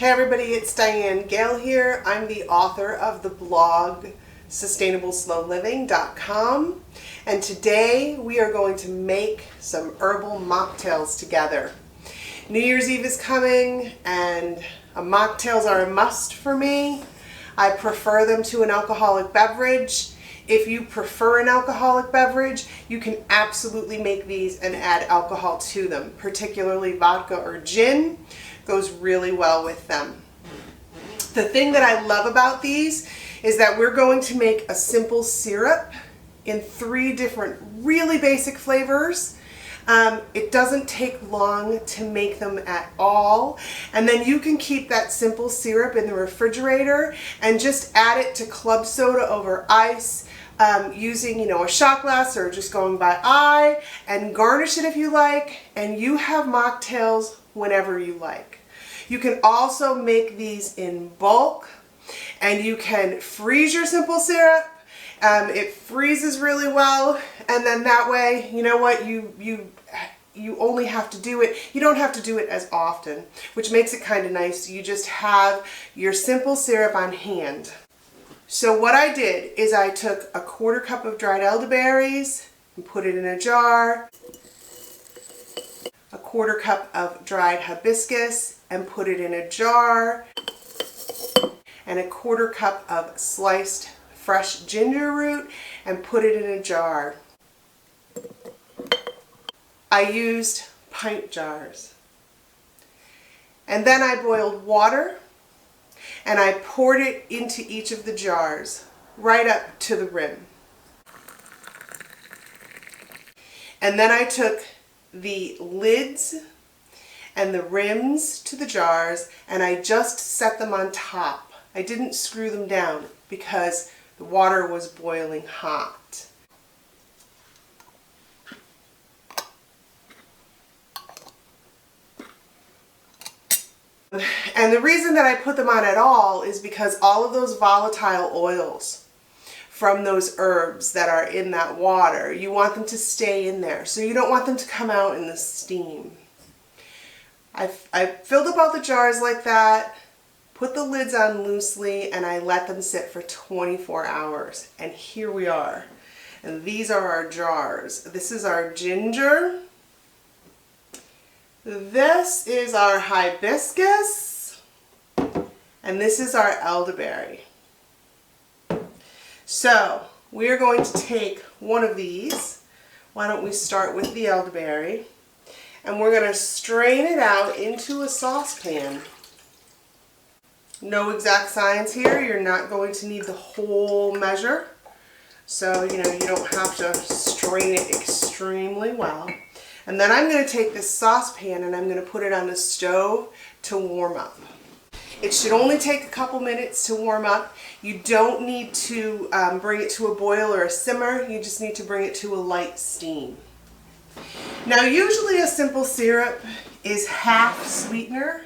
Hey everybody, it's Diane Gale here. I'm the author of the blog sustainableslowliving.com, and today we are going to make some herbal mocktails together. New Year's Eve is coming and mocktails are a must for me. I prefer them to an alcoholic beverage. If you prefer an alcoholic beverage, you can absolutely make these and add alcohol to them, particularly vodka or gin. Goes really well with them. The thing that I love about these is that we're going to make a simple syrup in 3 different really basic flavors. It doesn't take long to make them at all, and then you can keep that simple syrup in the refrigerator and just add it to club soda over ice, using a shot glass or just going by eye, and garnish it if you like, and you have mocktails whenever you like. You can also make these in bulk, and you can freeze your simple syrup. It freezes really well, and then that way, you know what, you only have to do it, you don't have to do it as often, which makes it kind of nice. You just have your simple syrup on hand. So what I did is I took a 1/4 cup of dried elderberries and put it in a jar, a 1/4 cup of dried hibiscus and put it in a jar, and a 1/4 cup of sliced fresh ginger root and put it in a jar. I used pint jars. And then I boiled water and I poured it into each of the jars, right up to the rim. And then I took the lids and the rims to the jars and I just set them on top. I didn't screw them down because the water was boiling hot. And the reason that I put them on at all is because all of those volatile oils from those herbs that are in that water, you want them to stay in there. So you don't want them to come out in the steam. I filled up all the jars like that, put the lids on loosely, and I let them sit for 24 hours. And here we are. And these are our jars. This is our ginger. This is our hibiscus. And this is our elderberry. So we are going to take one of these. Why don't we start with the elderberry? And we're going to strain it out into a saucepan. No exact science here. You're not going to need the whole measure. So, you don't have to strain it extremely well. And then I'm going to take this saucepan and I'm going to put it on the stove to warm up. It should only take a couple minutes to warm up. You don't need to bring it to a boil or a simmer. You just need to bring it to a light steam. Now usually a simple syrup is half sweetener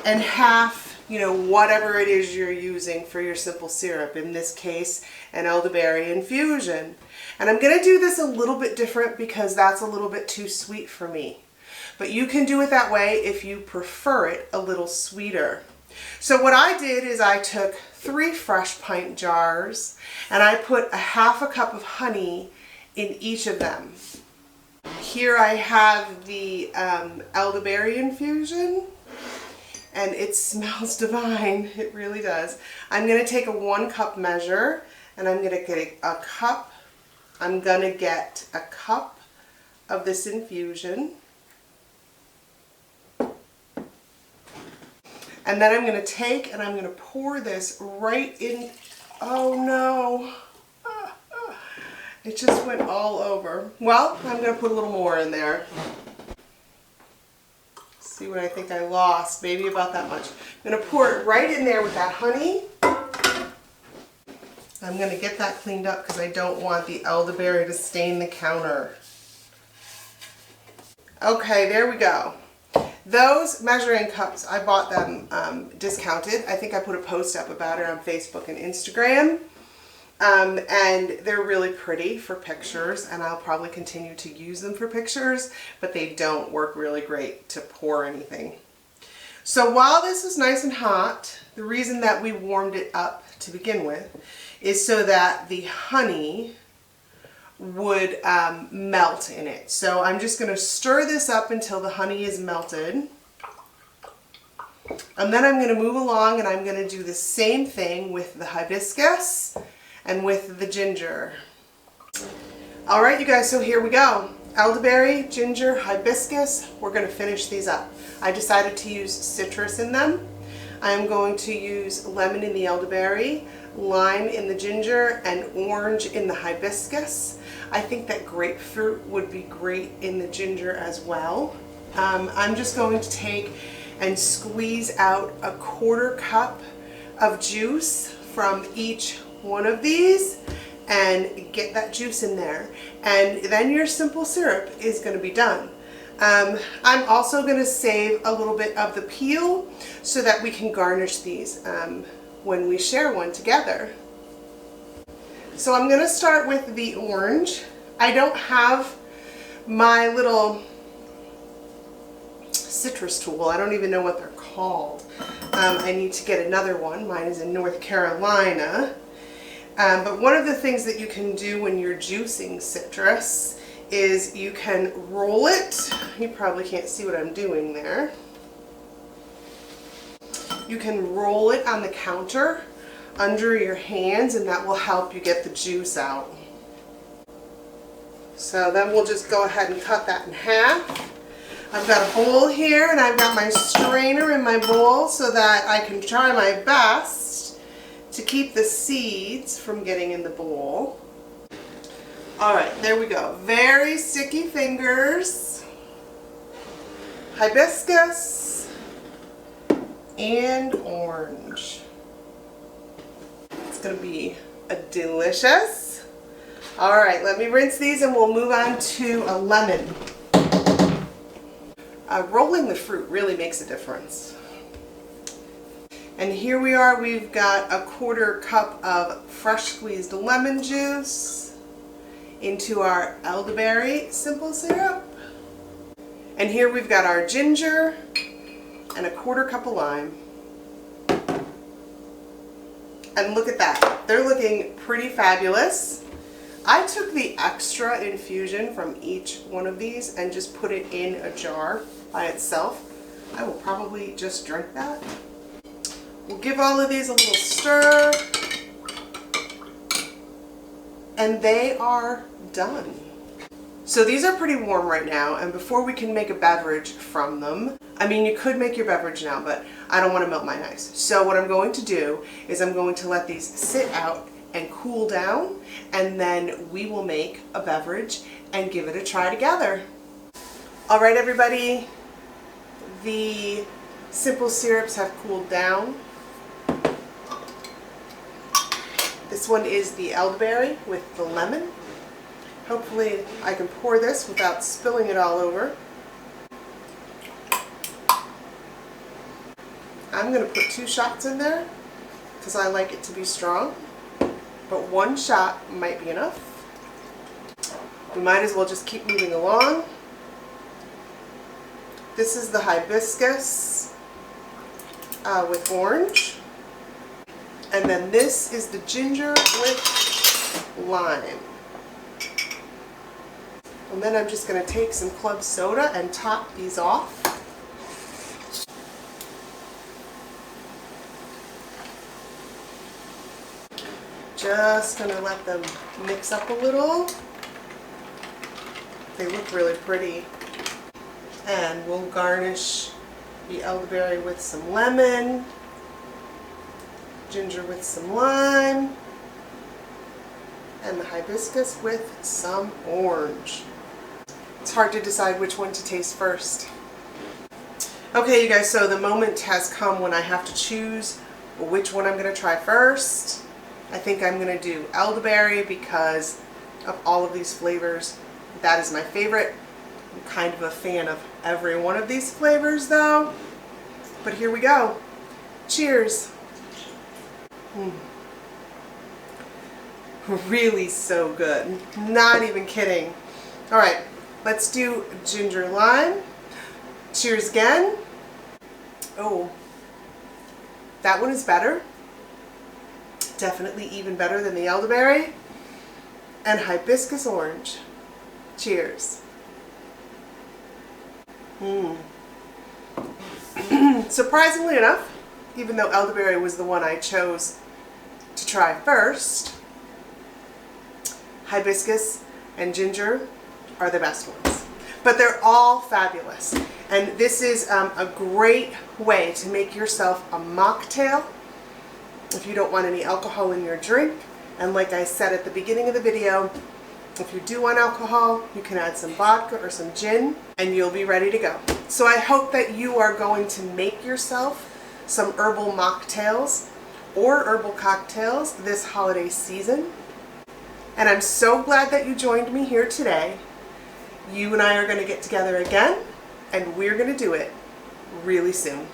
and half, whatever it is you're using for your simple syrup. In this case, an elderberry infusion. And I'm going to do this a little bit different because that's a little bit too sweet for me. But you can do it that way if you prefer it a little sweeter. So what I did is I took 3 fresh pint jars and I put a 1/2 cup of honey in each of them. Here I have the elderberry infusion, and it smells divine. It really does. I'm going to take a 1 cup measure, and I'm going to get a cup. I'm going to get a cup of this infusion. And then I'm going to take and I'm going to pour this right in. Oh no. It just went all over. Well, I'm going to put a little more in there. See what I think I lost. Maybe about that much. I'm going to pour it right in there with that honey. I'm going to get that cleaned up because I don't want the elderberry to stain the counter. Okay, there we go. Those measuring cups, I bought them discounted. I think I put a post up about it on Facebook and Instagram. And they're really pretty for pictures, and I'll probably continue to use them for pictures, but they don't work really great to pour anything. So while this is nice and hot, the reason that we warmed it up to begin with is so that the honey would melt in it. So I'm just going to stir this up until the honey is melted. And then I'm going to move along and I'm going to do the same thing with the hibiscus and with the ginger. All right, you guys, so here we go. Elderberry, ginger, hibiscus, we're going to finish these up. I decided to use citrus in them. I'm going to use lemon in the elderberry, lime in the ginger, and orange in the hibiscus. I think that grapefruit would be great in the ginger as well. I'm just going to take and squeeze out a 1/4 cup of juice from each one of these and get that juice in there. And then your simple syrup is going to be done. I'm also going to save a little bit of the peel so that we can garnish these when we share one together. So I'm going to start with the orange. I don't have my little citrus tool. I don't even know what they're called. I need to get another one. Mine is in North Carolina. But one of the things that you can do when you're juicing citrus is you can roll it. You probably can't see what I'm doing there. You can roll it on the counter under your hands, and that will help you get the juice out. So then we'll just go ahead and cut that in half. I've got a bowl here and I've got my strainer in my bowl so that I can try my best to keep the seeds from getting in the bowl. Alright, there we go. Very sticky fingers. Hibiscus and orange. It's going to be delicious. Alright, let me rinse these and we'll move on to a lemon. Rolling the fruit really makes a difference. And here we are, we've got a 1/4 cup of fresh squeezed lemon juice into our elderberry simple syrup. And here we've got our ginger and a 1/4 cup of lime. And look at that, they're looking pretty fabulous. I took the extra infusion from each one of these and just put it in a jar by itself. I will probably just drink that. We'll give all of these a little stir. And they are done. So these are pretty warm right now, and before we can make a beverage from them, I mean, you could make your beverage now, but I don't want to melt mine ice. So what I'm going to do is I'm going to let these sit out and cool down, and then we will make a beverage and give it a try together. All right, everybody, the simple syrups have cooled down. This one is the elderberry with the lemon. Hopefully I can pour this without spilling it all over. I'm going to put 2 shots in there because I like it to be strong, but 1 shot might be enough. We might as well just keep moving along. This is the hibiscus with orange. And then this is the ginger with lime. And then I'm just going to take some club soda and top these off. Just going to let them mix up a little. They look really pretty. And we'll garnish the elderberry with some lemon. Ginger with some lime, and the hibiscus with some orange. It's hard to decide which one to taste first. Okay, you guys, so the moment has come when I have to choose which one I'm going to try first. I think I'm going to do elderberry because of all of these flavors. That is my favorite. I'm kind of a fan of every one of these flavors though. But here we go. Cheers. Really so good. Not even kidding. Alright, let's do ginger lime. Cheers again. Oh, that one is better. Definitely even better than the elderberry and hibiscus orange. Cheers. Surprisingly enough, even though elderberry was the one I chose to try first, hibiscus and ginger are the best ones. But they're all fabulous. And this is a great way to make yourself a mocktail if you don't want any alcohol in your drink. And like I said at the beginning of the video, if you do want alcohol, you can add some vodka or some gin and you'll be ready to go. So I hope that you are going to make yourself some herbal mocktails or herbal cocktails this holiday season. And I'm so glad that you joined me here today. You and I are going to get together again, and we're going to do it really soon.